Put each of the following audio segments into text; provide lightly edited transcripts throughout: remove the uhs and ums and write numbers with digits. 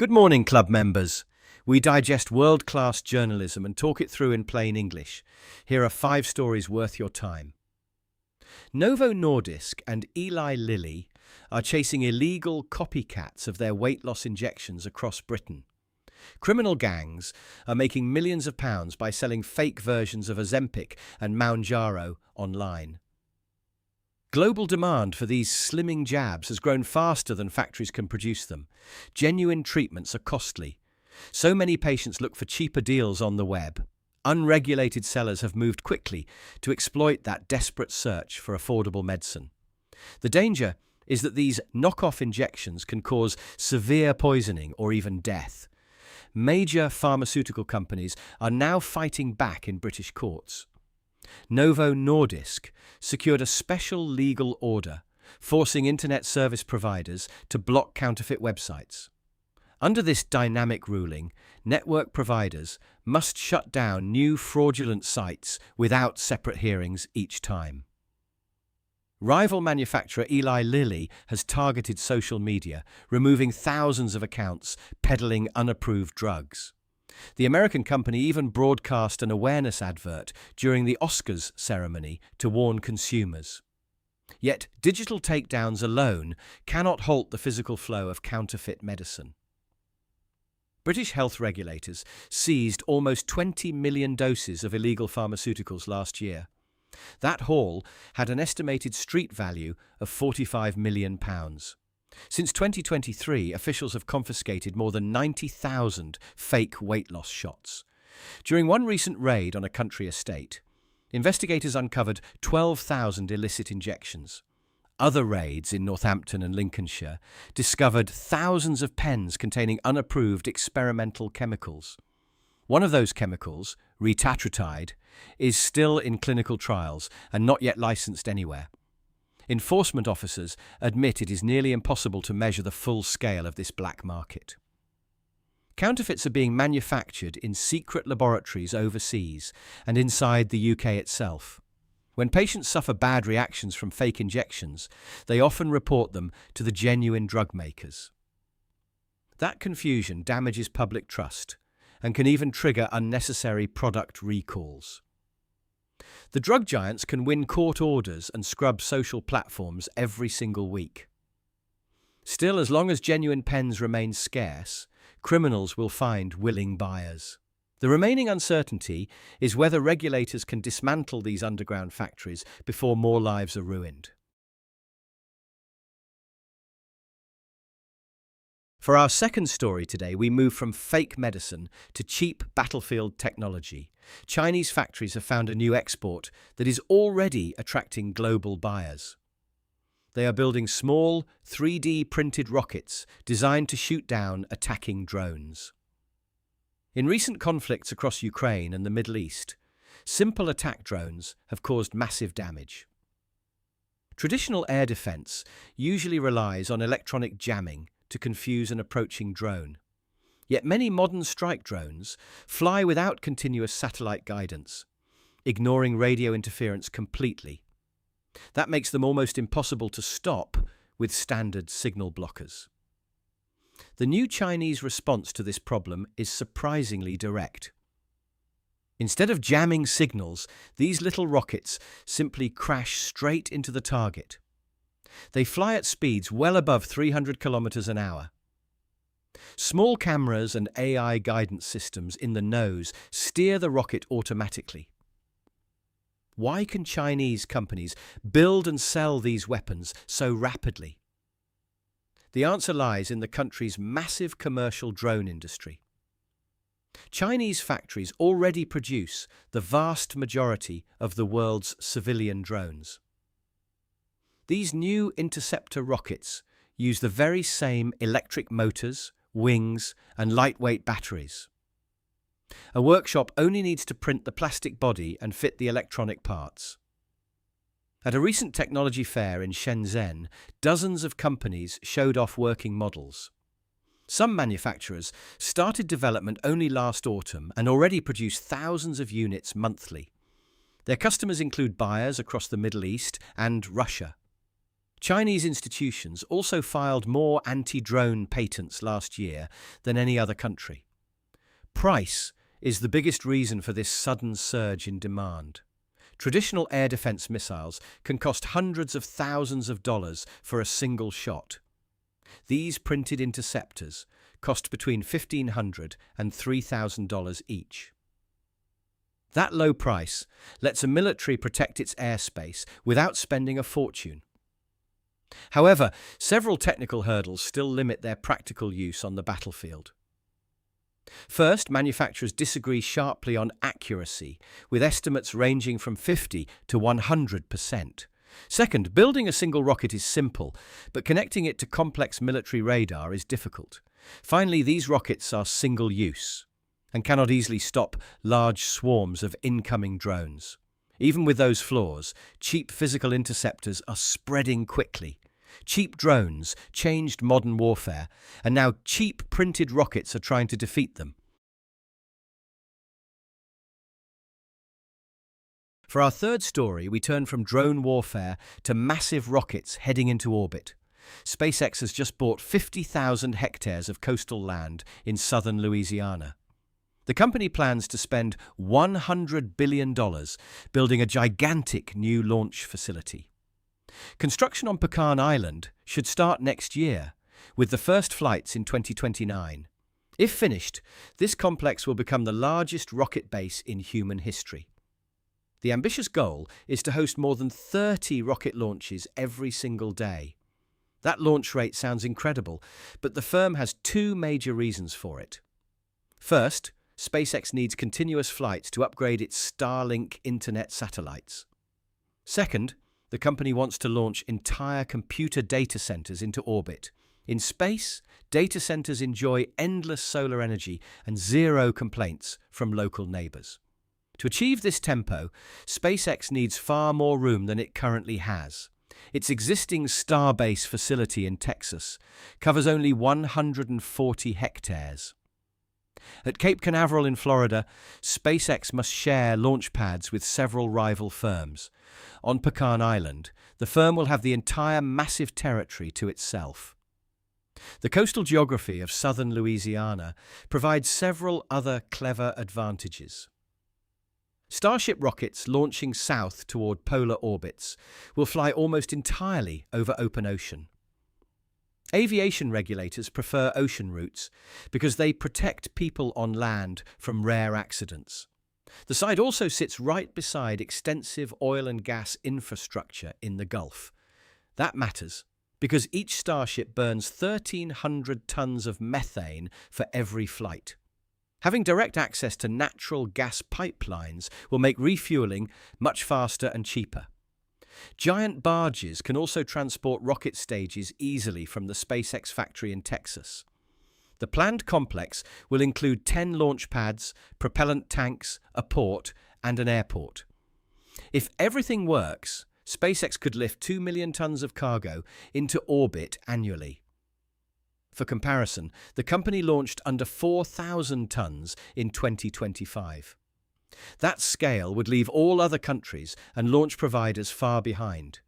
Good morning, club members. We digest world-class journalism and talk it through in plain English. Here are 5 stories worth your time. Novo Nordisk and Eli Lilly are chasing illegal copycats of their weight loss injections across Britain. Criminal gangs are making millions of pounds by selling fake versions of Ozempic and Mounjaro online. Global demand for these slimming jabs has grown faster than factories can produce them. Genuine treatments are costly. So many patients look for cheaper deals on the web. Unregulated sellers have moved quickly to exploit that desperate search for affordable medicine. The danger is that these knockoff injections can cause severe poisoning or even death. Major pharmaceutical companies are now fighting back in British courts. Novo Nordisk secured a special legal order forcing internet service providers to block counterfeit websites. Under this dynamic ruling, network providers must shut down new fraudulent sites without separate hearings each time. Rival manufacturer Eli Lilly has targeted social media, removing thousands of accounts peddling unapproved drugs. The American company even broadcast an awareness advert during the Oscars ceremony to warn consumers. Yet, digital takedowns alone cannot halt the physical flow of counterfeit medicine. British health regulators seized almost 20 million doses of illegal pharmaceuticals last year. That haul had an estimated street value of £45 million. Since 2023, officials have confiscated more than 90,000 fake weight loss shots. During one recent raid on a country estate, investigators uncovered 12,000 illicit injections. Other raids in Northampton and Lincolnshire discovered thousands of pens containing unapproved experimental chemicals. One of those chemicals, retatrutide, is still in clinical trials and not yet licensed anywhere. Enforcement officers admit it is nearly impossible to measure the full scale of this black market. Counterfeits are being manufactured in secret laboratories overseas and inside the UK itself. When patients suffer bad reactions from fake injections, they often report them to the genuine drug makers. That confusion damages public trust and can even trigger unnecessary product recalls. The drug giants can win court orders and scrub social platforms every single week. Still, as long as genuine pens remain scarce, criminals will find willing buyers. The remaining uncertainty is whether regulators can dismantle these underground factories before more lives are ruined. For our second story today, we move from fake medicine to cheap battlefield technology. Chinese factories have found a new export that is already attracting global buyers. They are building small, 3D printed rockets designed to shoot down attacking drones. In recent conflicts across Ukraine and the Middle East, simple attack drones have caused massive damage. Traditional air defense usually relies on electronic jamming to confuse an approaching drone. Yet many modern strike drones fly without continuous satellite guidance, ignoring radio interference completely. That makes them almost impossible to stop with standard signal blockers. The new Chinese response to this problem is surprisingly direct. Instead of jamming signals, these little rockets simply crash straight into the target. They fly at speeds well above 300 kilometers an hour. Small cameras and AI guidance systems in the nose steer the rocket automatically. Why can Chinese companies build and sell these weapons so rapidly? The answer lies in the country's massive commercial drone industry. Chinese factories already produce the vast majority of the world's civilian drones. These new interceptor rockets use the very same electric motors, wings, and lightweight batteries. A workshop only needs to print the plastic body and fit the electronic parts. At a recent technology fair in Shenzhen, dozens of companies showed off working models. Some manufacturers started development only last autumn and already produce thousands of units monthly. Their customers include buyers across the Middle East and Russia. Chinese institutions also filed more anti-drone patents last year than any other country. Price is the biggest reason for this sudden surge in demand. Traditional air defense missiles can cost hundreds of thousands of dollars for a single shot. These printed interceptors cost between $1,500 and $3,000 each. That low price lets a military protect its airspace without spending a fortune. However, several technical hurdles still limit their practical use on the battlefield. First, manufacturers disagree sharply on accuracy, with estimates ranging from 50 to 100%. Second, building a single rocket is simple, but connecting it to complex military radar is difficult. Finally, these rockets are single-use and cannot easily stop large swarms of incoming drones. Even with those flaws, cheap physical interceptors are spreading quickly. Cheap drones changed modern warfare, and now cheap printed rockets are trying to defeat them. For our third story, we turn from drone warfare to massive rockets heading into orbit. SpaceX has just bought 50,000 hectares of coastal land in southern Louisiana. The company plans to spend $100 billion building a gigantic new launch facility. Construction on Pecan Island should start next year, with the first flights in 2029. If finished, this complex will become the largest rocket base in human history. The ambitious goal is to host more than 30 rocket launches every single day. That launch rate sounds incredible, but the firm has two major reasons for it. First, SpaceX needs continuous flights to upgrade its Starlink internet satellites. Second, the company wants to launch entire computer data centers into orbit. In space, data centers enjoy endless solar energy and zero complaints from local neighbors. To achieve this tempo, SpaceX needs far more room than it currently has. Its existing Starbase facility in Texas covers only 140 hectares. At Cape Canaveral in Florida, SpaceX must share launch pads with several rival firms. On Pecan Island, the firm will have the entire massive territory to itself. The coastal geography of southern Louisiana provides several other clever advantages. Starship rockets launching south toward polar orbits will fly almost entirely over open ocean. Aviation regulators prefer ocean routes because they protect people on land from rare accidents. The site also sits right beside extensive oil and gas infrastructure in the Gulf. That matters because each Starship burns 1,300 tons of methane for every flight. Having direct access to natural gas pipelines will make refueling much faster and cheaper. Giant barges can also transport rocket stages easily from the SpaceX factory in Texas. The planned complex will include 10 launch pads, propellant tanks, a port, and an airport. If everything works, SpaceX could lift 2 million tons of cargo into orbit annually. For comparison, the company launched under 4,000 tons in 2025. That scale would leave all other countries and launch providers far behind.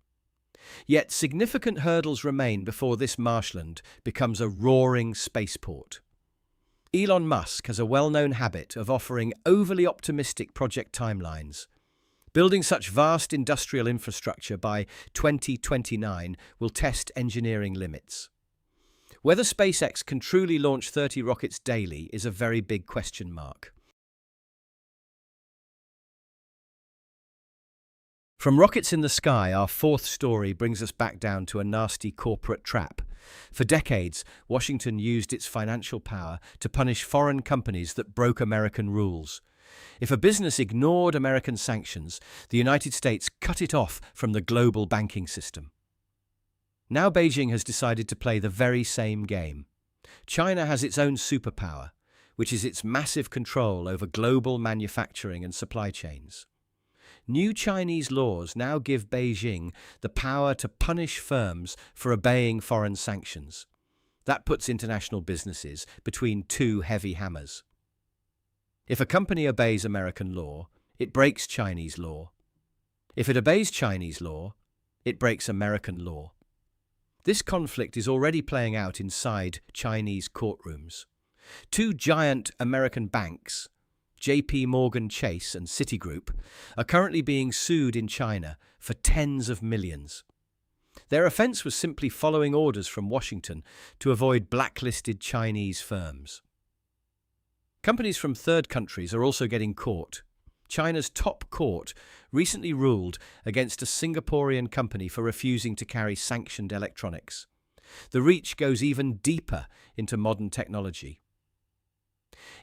Yet significant hurdles remain before this marshland becomes a roaring spaceport. Elon Musk has a well-known habit of offering overly optimistic project timelines. Building such vast industrial infrastructure by 2029 will test engineering limits. Whether SpaceX can truly launch 30 rockets daily is a very big question mark. From rockets in the sky, our fourth story brings us back down to a nasty corporate trap. For decades, Washington used its financial power to punish foreign companies that broke American rules. If a business ignored American sanctions, the United States cut it off from the global banking system. Now Beijing has decided to play the very same game. China has its own superpower, which is its massive control over global manufacturing and supply chains. New Chinese laws now give Beijing the power to punish firms for obeying foreign sanctions. That puts international businesses between two heavy hammers. If a company obeys American law, it breaks Chinese law. If it obeys Chinese law, it breaks American law. This conflict is already playing out inside Chinese courtrooms. Two giant American banks, JP Morgan Chase and Citigroup, are currently being sued in China for tens of millions. Their offense was simply following orders from Washington to avoid blacklisted Chinese firms. Companies from third countries are also getting caught. China's top court recently ruled against a Singaporean company for refusing to carry sanctioned electronics. The reach goes even deeper into modern technology.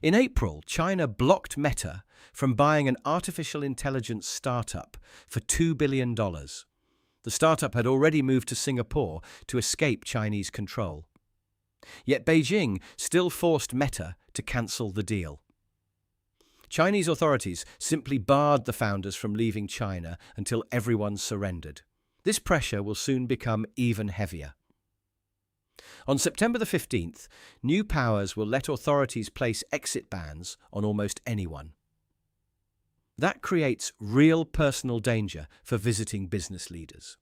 In April, China blocked Meta from buying an artificial intelligence startup for $2 billion. The startup had already moved to Singapore to escape Chinese control. Yet Beijing still forced Meta to cancel the deal. Chinese authorities simply barred the founders from leaving China until everyone surrendered. This pressure will soon become even heavier. On September the 15th, new powers will let authorities place exit bans on almost anyone. That creates real personal danger for visiting business leaders.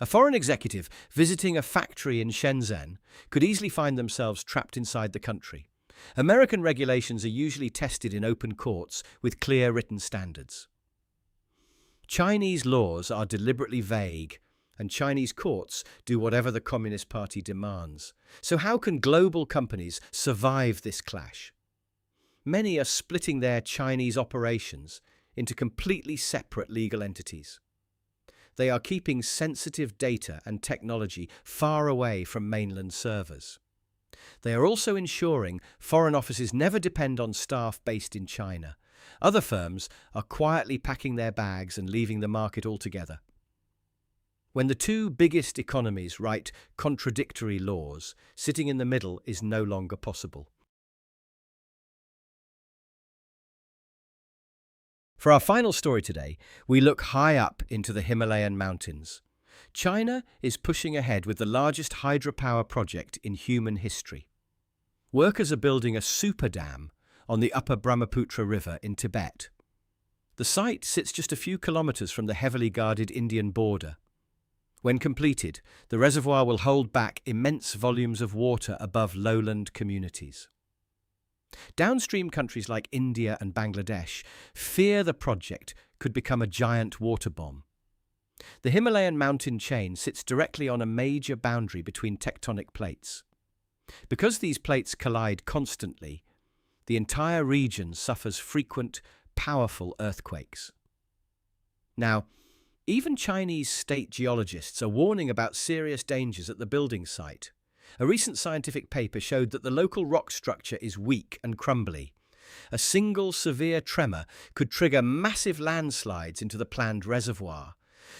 A foreign executive visiting a factory in Shenzhen could easily find themselves trapped inside the country. American regulations are usually tested in open courts with clear written standards. Chinese laws are deliberately vague, and Chinese courts do whatever the Communist Party demands. So how can global companies survive this clash? Many are splitting their Chinese operations into completely separate legal entities. They are keeping sensitive data and technology far away from mainland servers. They are also ensuring foreign offices never depend on staff based in China. Other firms are quietly packing their bags and leaving the market altogether. When the two biggest economies write contradictory laws, sitting in the middle is no longer possible. For our final story today, we look high up into the Himalayan mountains. China is pushing ahead with the largest hydropower project in human history. Workers are building a super dam on the upper Brahmaputra River in Tibet. The site sits just a few kilometers from the heavily guarded Indian border. When completed, the reservoir will hold back immense volumes of water above lowland communities. Downstream countries like India and Bangladesh fear the project could become a giant water bomb. The Himalayan mountain chain sits directly on a major boundary between tectonic plates. Because these plates collide constantly, the entire region suffers frequent, powerful earthquakes. Now, even Chinese state geologists are warning about serious dangers at the building site. A recent scientific paper showed that the local rock structure is weak and crumbly. A single severe tremor could trigger massive landslides into the planned reservoir.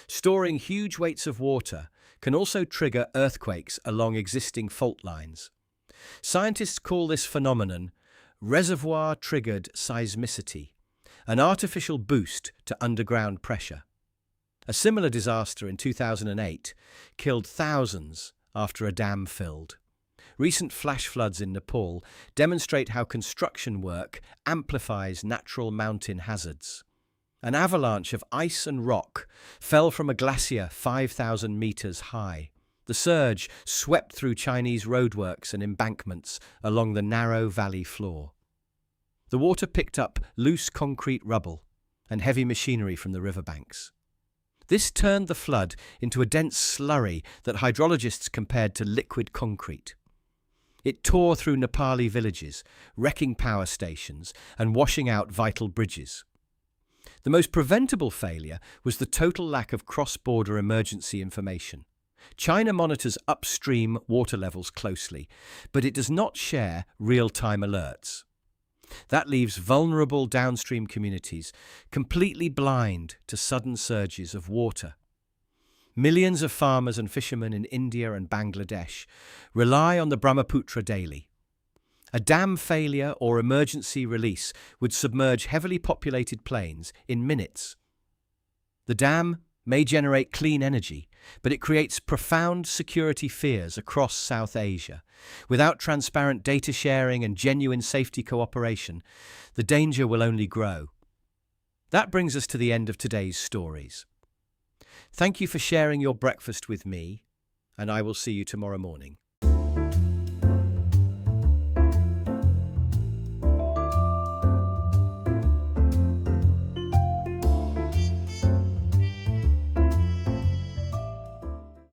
Storing huge weights of water can also trigger earthquakes along existing fault lines. Scientists call this phenomenon reservoir-triggered seismicity, an artificial boost to underground pressure. A similar disaster in 2008 killed thousands after a dam filled. Recent flash floods in Nepal demonstrate how construction work amplifies natural mountain hazards. An avalanche of ice and rock fell from a glacier 5,000 meters high. The surge swept through Chinese roadworks and embankments along the narrow valley floor. The water picked up loose concrete rubble and heavy machinery from the riverbanks. This turned the flood into a dense slurry that hydrologists compared to liquid concrete. It tore through Nepali villages, wrecking power stations and washing out vital bridges. The most preventable failure was the total lack of cross-border emergency information. China monitors upstream water levels closely, but it does not share real-time alerts. That leaves vulnerable downstream communities completely blind to sudden surges of water. Millions of farmers and fishermen in India and Bangladesh rely on the Brahmaputra daily. A dam failure or emergency release would submerge heavily populated plains in minutes. The dam may generate clean energy, but it creates profound security fears across South Asia. Without transparent data sharing and genuine safety cooperation, the danger will only grow. That brings us to the end of today's stories. Thank you for sharing your breakfast with me. and I will see you tomorrow morning.